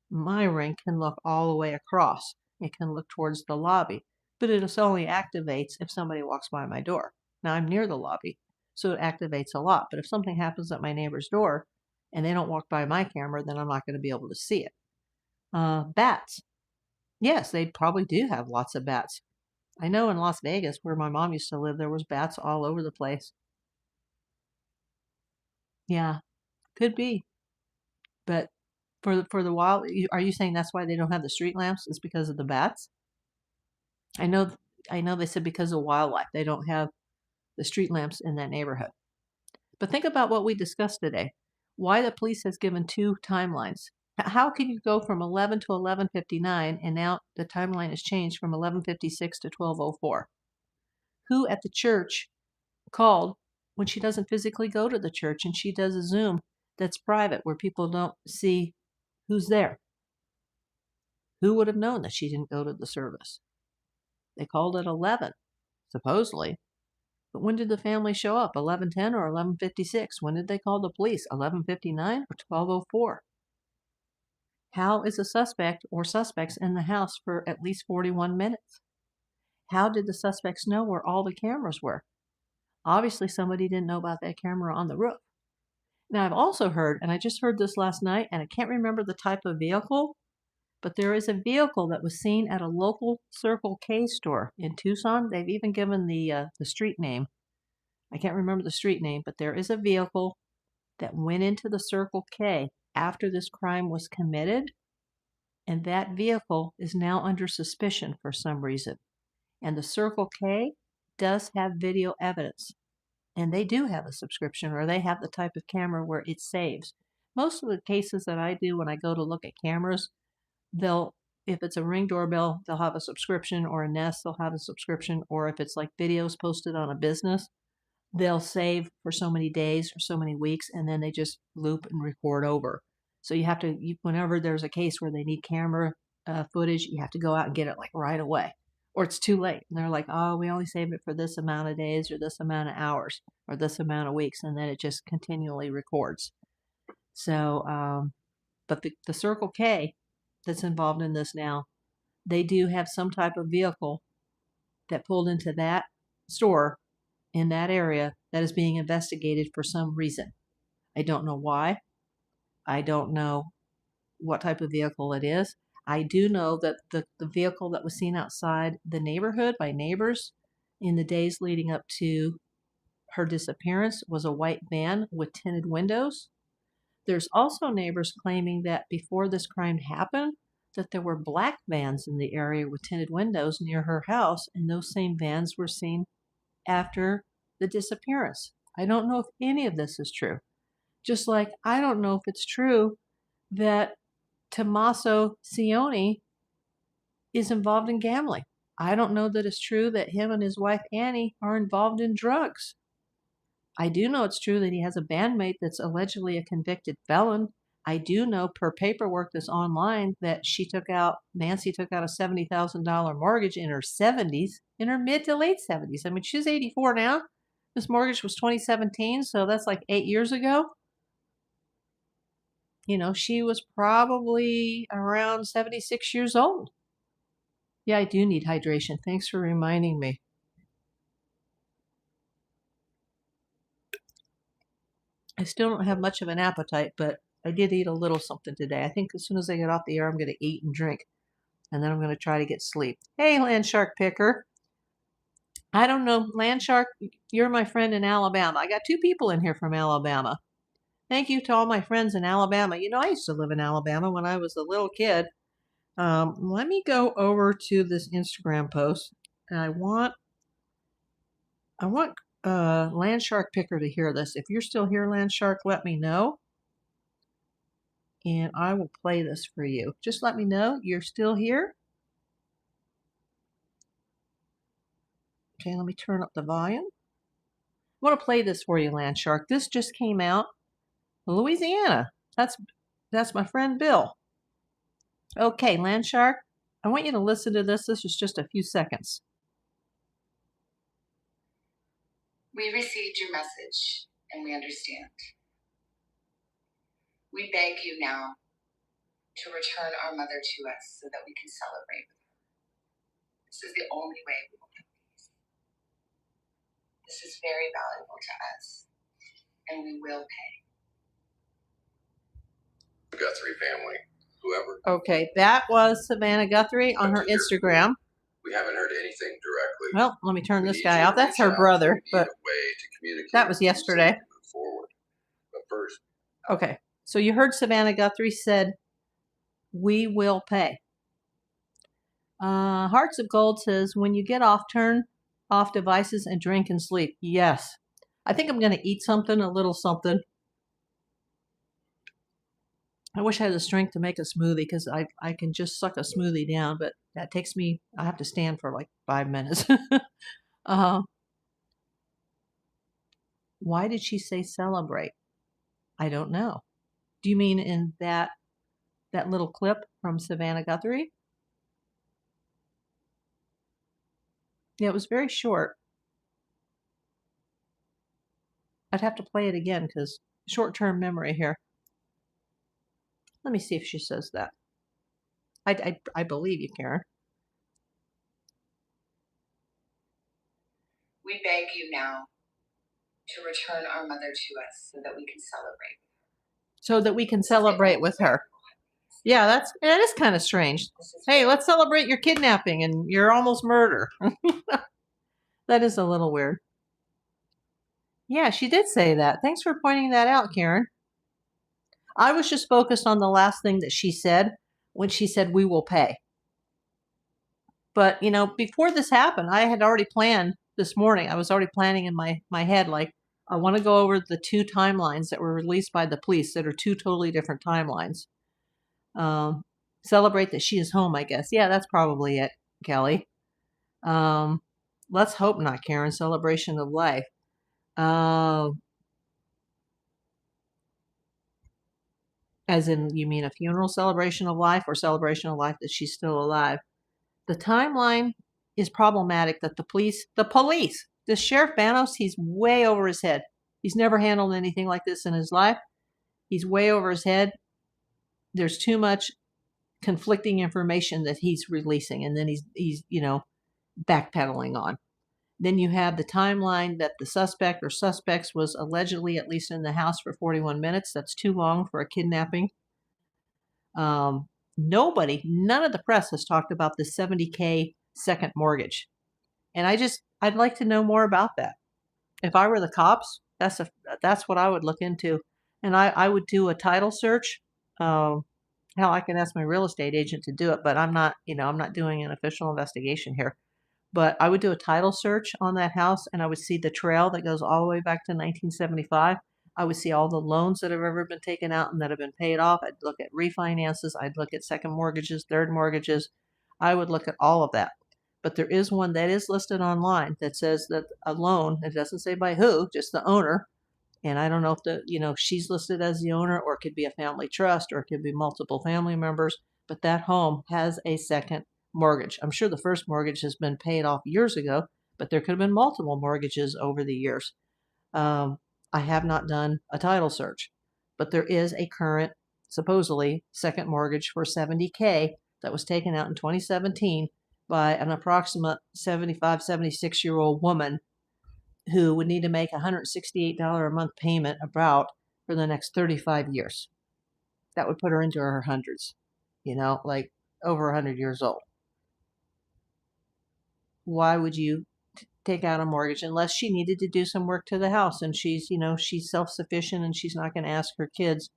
Speaker 1: ring can look all the way across. It can look towards the lobby, but it only activates if somebody walks by my door. Now I'm near the lobby, so it activates a lot. But if something happens at my neighbor's door and they don't walk by my camera, then I'm not going to be able to see it. Bats. Yes, they probably do have lots of bats. I know in Las Vegas, where my mom used to live, there was bats all over the place. Yeah, could be. But For the wild, are you saying that's why they don't have the street lamps? Is because of the bats? I know they said because of wildlife they don't have the street lamps in that neighborhood. But think about what we discussed today. Why the police has given 2 timelines. How can you go from 11 to 11:59 and now the timeline has changed from 11:56 to 12:04? Who at the church called when she doesn't physically go to the church and she does a Zoom that's private where people don't see who's there? Who would have known that she didn't go to the service? They called at 11, supposedly. But when did the family show up? 11:10 or 11:56? When did they call the police? 11:59 or 12:04? How is a suspect or suspects in the house for at least 41 minutes? How did the suspects know where all the cameras were? Obviously, somebody didn't know about that camera on the roof. Now, I've also heard, and I just heard this last night, and I can't remember the type of vehicle, but there is a vehicle that was seen at a local Circle K store in Tucson. They've even given the street name. I can't remember the street name, but there is a vehicle that went into the Circle K after this crime was committed, and that vehicle is now under suspicion for some reason. And the Circle K does have video evidence, and they do have a subscription, or they have the type of camera where it saves. Most of the cases that I do when I go to look at cameras, if it's a Ring doorbell, they'll have a subscription, or a Nest, they'll have a subscription, or if it's like videos posted on a business, they'll save for so many days or so many weeks, and then they just loop and record over. So you have to, whenever there's a case where they need camera footage, you have to go out and get it like right away, or it's too late. And they're like, oh, we only saved it for this amount of days or this amount of hours or this amount of weeks, and then it just continually records. So, but the Circle K that's involved in this now, they do have some type of vehicle that pulled into that store in that area that is being investigated for some reason. I don't know why. I don't know what type of vehicle it is. I do know that the vehicle that was seen outside the neighborhood by neighbors in the days leading up to her disappearance was a white van with tinted windows. There's also neighbors claiming that before this crime happened, that there were black vans in the area with tinted windows near her house, and those same vans were seen after the disappearance. I don't know if any of this is true. Just like I don't know if it's true that Tommaso Cioni is involved in gambling. I don't know that it's true that him and his wife Annie are involved in drugs. I do know it's true that he has a bandmate that's allegedly a convicted felon. I do know per paperwork that's online that Nancy took out a $70,000 mortgage in her 70s, in her mid to late 70s. I mean, she's 84 now. This mortgage was 2017, so that's like 8 years ago. She was probably around 76 years old. Yeah, I do need hydration. Thanks for reminding me. I still don't have much of an appetite, but I did eat a little something today. I think as soon as I get off the air, I'm going to eat and drink, and then I'm going to try to get sleep. Hey, land shark picker. I don't know, land shark, you're my friend in Alabama. I got 2 people in here from Alabama. Thank you to all my friends in Alabama. I used to live in Alabama when I was a little kid. Let me go over to this Instagram post, and I want Land Shark Picker to hear this. If you're still here, Land Shark, let me know, and I will play this for you. Just let me know you're still here. Okay, let me turn up the volume. I want to play this for you, Land Shark. This just came out in Louisiana. That's my friend Bill. Okay, Land Shark, I want you to listen to this. This is just a few seconds.
Speaker 2: We received your message, and we understand. We beg you now to return our mother to us so that we can celebrate with her. This is the only way we will have peace. This is very valuable to us, and we will pay.
Speaker 3: Guthrie family, whoever.
Speaker 1: Okay, that was Savannah Guthrie on her Instagram.
Speaker 3: We haven't heard anything directly.
Speaker 1: Well, let me turn this guy off. That's her brother, but that was yesterday.
Speaker 3: Move forward. But first.
Speaker 1: Okay, so you heard Savannah Guthrie said We will pay. Hearts of Gold says, when you get off, turn off devices and drink and sleep. Yes. I think I'm going to eat something, a little something. I wish I had the strength to make a smoothie because I can just suck a smoothie down, but that takes me, I have to stand for like 5 minutes. Why did she say celebrate? I don't know. Do you mean in that little clip from Savannah Guthrie? Yeah, it was very short. I'd have to play it again because short-term memory here. Let me see if she says that. I believe you, Karen.
Speaker 2: We beg you now to return our mother to us so that we can celebrate.
Speaker 1: So that we can celebrate with her. Yeah, that is kind of strange. Hey, let's celebrate your kidnapping and your almost murder. That is a little weird. Yeah, she did say that. Thanks for pointing that out, Karen. I was just focused on the last thing that she said when she said we will pay. But, before this happened, I had already planned this morning. I was already planning in my head, like, I want to go over the 2 timelines that were released by the police that are 2 totally different timelines. Celebrate that she is home, I guess. Yeah, that's probably it, Kelly. Let's hope not, Karen. Celebration of life. As in, you mean a funeral celebration of life or celebration of life that she's still alive? The timeline is problematic that the police, the Sheriff Banos, he's way over his head. He's never handled anything like this in his life. He's way over his head. There's too much conflicting information that he's releasing, and then he's backpedaling on. Then you have the timeline that the suspect or suspects was allegedly at least in the house for 41 minutes. That's too long for a kidnapping. None of the press has talked about the $70K second mortgage. And I'd like to know more about that. If I were the cops, that's what I would look into. And I would do a title search. Hell, I can ask my real estate agent to do it, but I'm not doing an official investigation here. But I would do a title search on that house, and I would see the trail that goes all the way back to 1975. I would see all the loans that have ever been taken out and that have been paid off. I'd look at refinances. I'd look at second mortgages, third mortgages. I would look at all of that. But there is one that is listed online that says that a loan, it doesn't say by who, just the owner. And I don't know if she's listed as the owner, or it could be a family trust, or it could be multiple family members. But that home has a second mortgage. I'm sure the first mortgage has been paid off years ago, but there could have been multiple mortgages over the years. I have not done a title search, but there is a current, supposedly, second mortgage for $70K that was taken out in 2017 by an approximate 75, 76-year-old woman who would need to make $168 a month payment about for the next 35 years. That would put her into her hundreds, like over 100 years old. Why would you take out a mortgage unless she needed to do some work to the house and she's self-sufficient and she's not going to ask her kids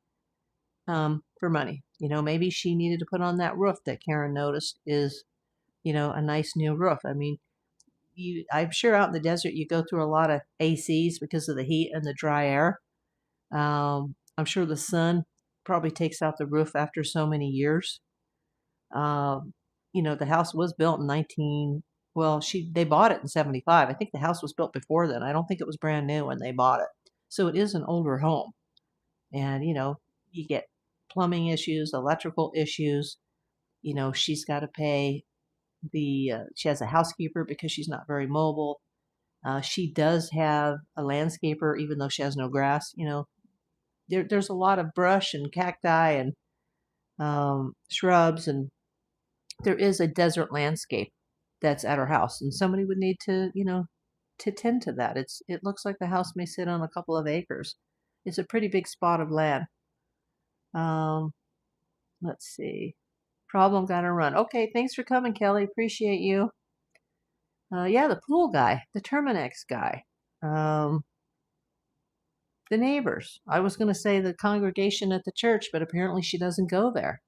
Speaker 1: for money? Maybe she needed to put on that roof that Karen noticed is, a nice new roof. I mean, I'm sure out in the desert you go through a lot of ACs because of the heat and the dry air. I'm sure the sun probably takes out the roof after so many years. The house was built in they bought it in 75. I think the house was built before then. I don't think it was brand new when they bought it. So it is an older home. And, you get plumbing issues, electrical issues. She's got to pay she has a housekeeper because she's not very mobile. She does have a landscaper, even though she has no grass. There's a lot of brush and cacti and shrubs, and there is a desert landscape that's at her house, and somebody would need to, to tend to that. It looks like the house may sit on a couple of acres. It's a pretty big spot of land. Let's see. Problem gotta run. Okay, thanks for coming, Kelly. Appreciate you. Yeah, the pool guy, the Terminex guy. The neighbors. I was going to say the congregation at the church, but apparently she doesn't go there.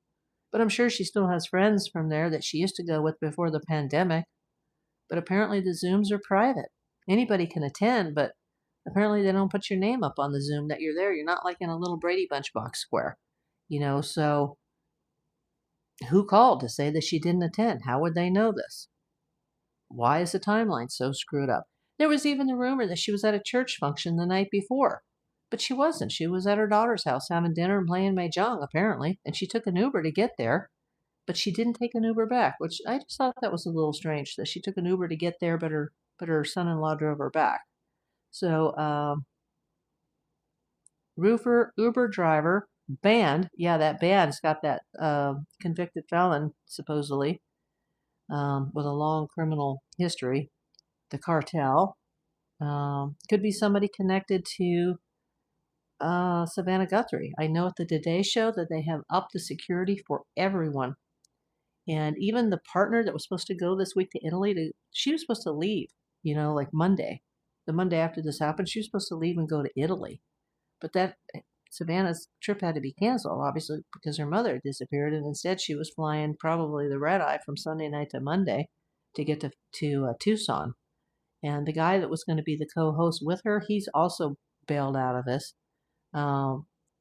Speaker 1: But I'm sure she still has friends from there that she used to go with before the pandemic. But apparently the Zooms are private. Anybody can attend, but apparently they don't put your name up on the Zoom that you're there. You're not like in a little Brady Bunch box square, so who called to say that she didn't attend? How would they know this? Why is the timeline so screwed up? There was even the rumor that she was at a church function the night before. But she wasn't. She was at her daughter's house having dinner and playing Mahjong, apparently. And she took an Uber to get there. But she didn't take an Uber back, which I just thought that was a little strange that she took an Uber to get there, but her son-in-law drove her back. So, Uber driver, banned. Yeah, that band's got that convicted felon, supposedly, with a long criminal history. The cartel. Could be somebody connected to Savannah Guthrie. I know at the Today Show that they have upped the security for everyone. And even the partner that was supposed to go this week to Italy, she was supposed to leave, like Monday. The Monday after this happened, she was supposed to leave and go to Italy. But that Savannah's trip had to be canceled, obviously, because her mother disappeared. And instead, she was flying probably the red eye from Sunday night to Monday to get to Tucson. And the guy that was going to be the co-host with her, he's also bailed out of this.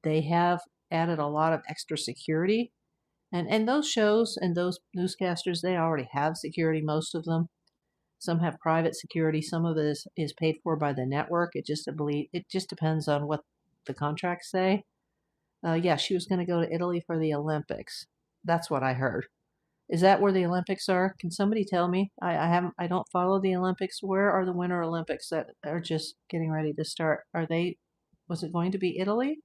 Speaker 1: They have added a lot of extra security. And those shows and those newscasters, they already have security, most of them. Some have private security. Some of it is paid for by the network. It just depends on what the contracts say. Yeah, she was going to go to Italy for the Olympics. That's what I heard. Is that where the Olympics are? Can somebody tell me? I don't follow the Olympics. Where are the Winter Olympics that are just getting ready to start? Was it going to be Italy?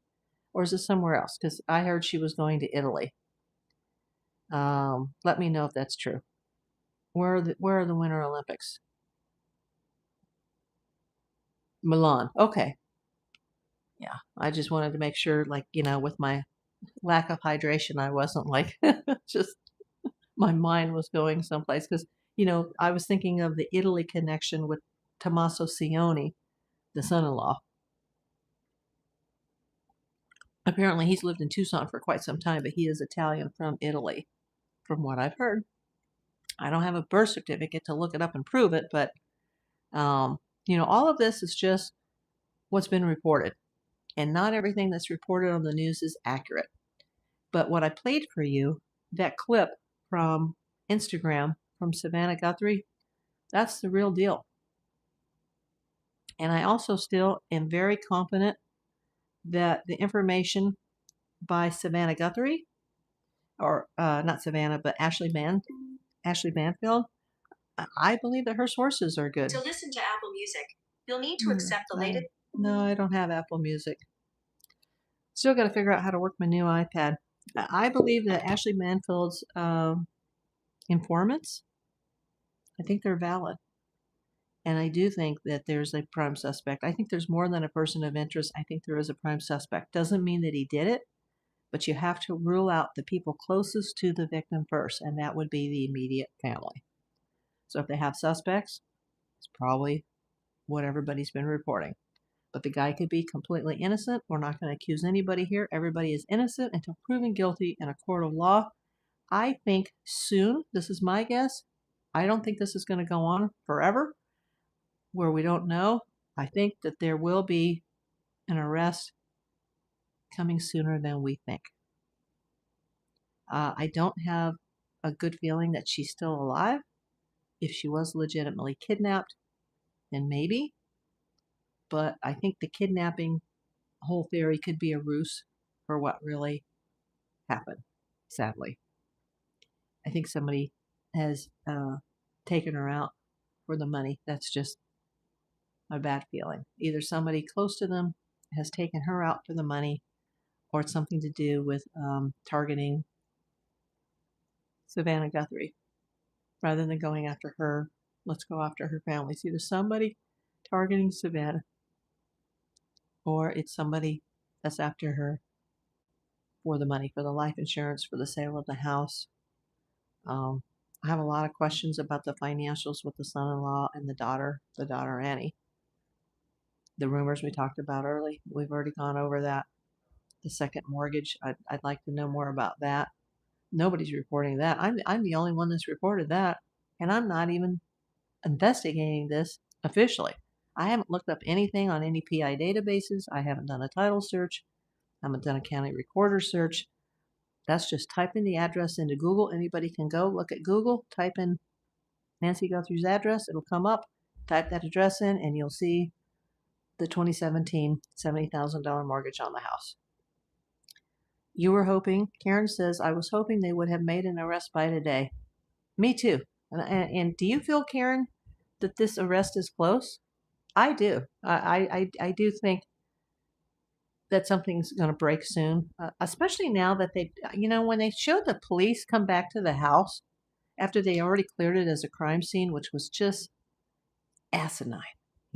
Speaker 1: Or is it somewhere else? Because I heard she was going to Italy. Let me know if that's true. Where are the Winter Olympics? Milan. Okay. Yeah, I just wanted to make sure, with my lack of hydration, I wasn't just my mind was going someplace because, I was thinking of the Italy connection with Tommaso Cioni, the son-in-law. Apparently, he's lived in Tucson for quite some time, but he is Italian from Italy, from what I've heard. I don't have a birth certificate to look it up and prove it, but, all of this is just what's been reported. And not everything that's reported on the news is accurate. But what I played for you, that clip from Instagram from Savannah Guthrie, that's the real deal. And I also still am very confident that the information by Savannah Guthrie, or not Savannah, but Ashley Banfield, I believe that her sources are good.
Speaker 2: To listen to Apple Music, you'll need to accept the latest.
Speaker 1: No, I don't have Apple Music. Still got to figure out how to work my new iPad. I believe that Ashley Manfield's informants, I think they're valid. And I do think that there's a prime suspect. I think there's more than a person of interest. I think there is a prime suspect. Doesn't mean that he did it, but you have to rule out the people closest to the victim first, and that would be the immediate family. So if they have suspects, it's probably what everybody's been reporting. But the guy could be completely innocent. We're not going to accuse anybody here. Everybody is innocent until proven guilty in a court of law. I think soon, this is my guess, I don't think this is going to go on forever where we don't know. I think that there will be an arrest coming sooner than we think. I don't have a good feeling that she's still alive. If she was legitimately kidnapped, then maybe. But I think the kidnapping whole theory could be a ruse for what really happened, sadly. I think somebody has taken her out for the money. That's just a bad feeling. Either somebody close to them has taken her out for the money, or it's something to do with targeting Savannah Guthrie. Rather than going after her, let's go after her family. It's either somebody targeting Savannah, or it's somebody that's after her for the money, for the life insurance, for the sale of the house. I have a lot of questions about the financials with the son-in-law and the daughter Annie. The rumors we talked about early, we've already gone over that. The second mortgage, I'd like to know more about that. Nobody's reporting that. I'm the only one that's reported that, and I'm not even investigating this officially. I haven't looked up anything on any PI databases. I haven't done a title search. I haven't done a county recorder search. That's just typing the address into Google. Anybody can go look at Google, type in Nancy Guthrie's address. It'll come up. Type that address in, and you'll see the 2017 $70,000 mortgage on the house. You were hoping, Karen says, I was hoping they would have made an arrest by today. Me too. And do you feel, Karen, that this arrest is close? I do. I do think that something's going to break soon, especially now that they, when they showed the police come back to the house after they already cleared it as a crime scene, which was just asinine.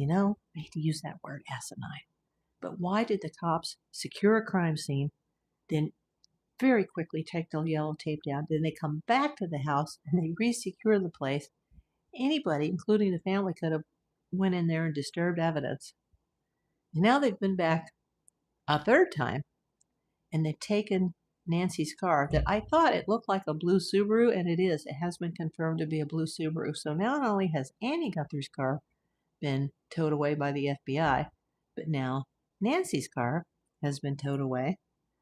Speaker 1: I hate to use that word, asinine. But why did the cops secure a crime scene, then very quickly take the yellow tape down, then they come back to the house and they re-secure the place? Anybody, including the family, could have went in there and disturbed evidence. And now they've been back a third time, and they've taken Nancy's car that I thought it looked like a blue Subaru, and it is. It has been confirmed to be a blue Subaru. So not only has Annie Guthrie's car been towed away by the FBI, but now Nancy's car has been towed away.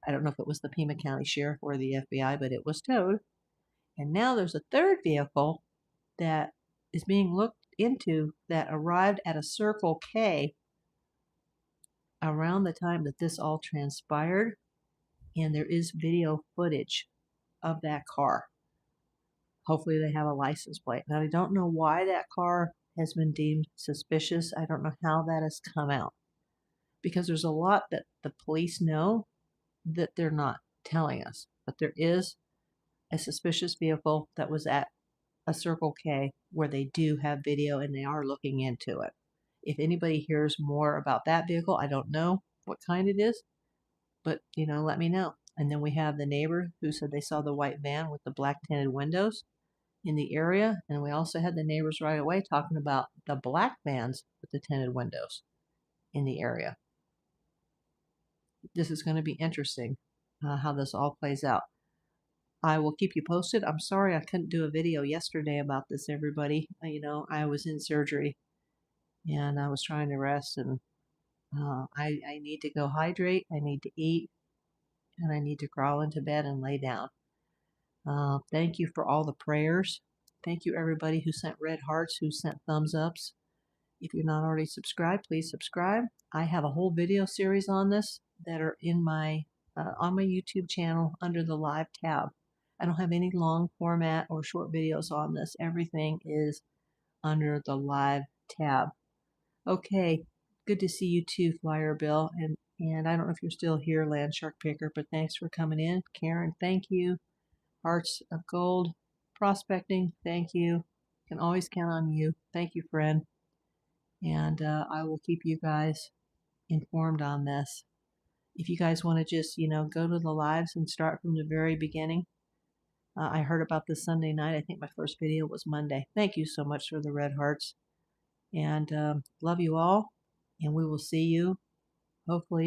Speaker 1: I don't know if it was the Pima County Sheriff or the FBI, but it was towed. And now there's a third vehicle that is being looked into that arrived at a Circle K around the time that this all transpired, and there is video footage of that car. Hopefully they have a license plate. Now, I don't know why that car has been deemed suspicious. I don't know how that has come out, because there's a lot that the police know that they're not telling us. But there is a suspicious vehicle that was at a Circle K where they do have video, and they are looking into it. If anybody hears more about that vehicle, I don't know what kind it is, but let me know. And then we have the neighbor who said they saw the white van with the black tinted windows in the area, and we also had the neighbors right away talking about the black vans with the tinted windows in the area. This is going to be interesting, how this all plays out. I will keep you posted. I'm sorry I couldn't do a video yesterday about this, everybody. I was in surgery, and I was trying to rest, and I need to go hydrate, I need to eat, and I need to crawl into bed and lay down. Thank you for all the prayers. Thank you, everybody who sent red hearts, who sent thumbs ups. If you're not already subscribed, please subscribe. I have a whole video series on this that are in my on my YouTube channel under the live tab. I don't have any long format or short videos on this. Everything is under the live tab. Okay, good to see you too, Flyer Bill. And I don't know if you're still here, Land Shark Picker, but thanks for coming in. Karen, thank you. Hearts of Gold Prospecting, thank you. Can always count on you. Thank you, friend. And I will keep you guys informed on this. If you guys want to just, go to the lives and start from the very beginning. I heard about this Sunday night. I think my first video was Monday. Thank you so much for the red hearts. And love you all. And we will see you, hopefully,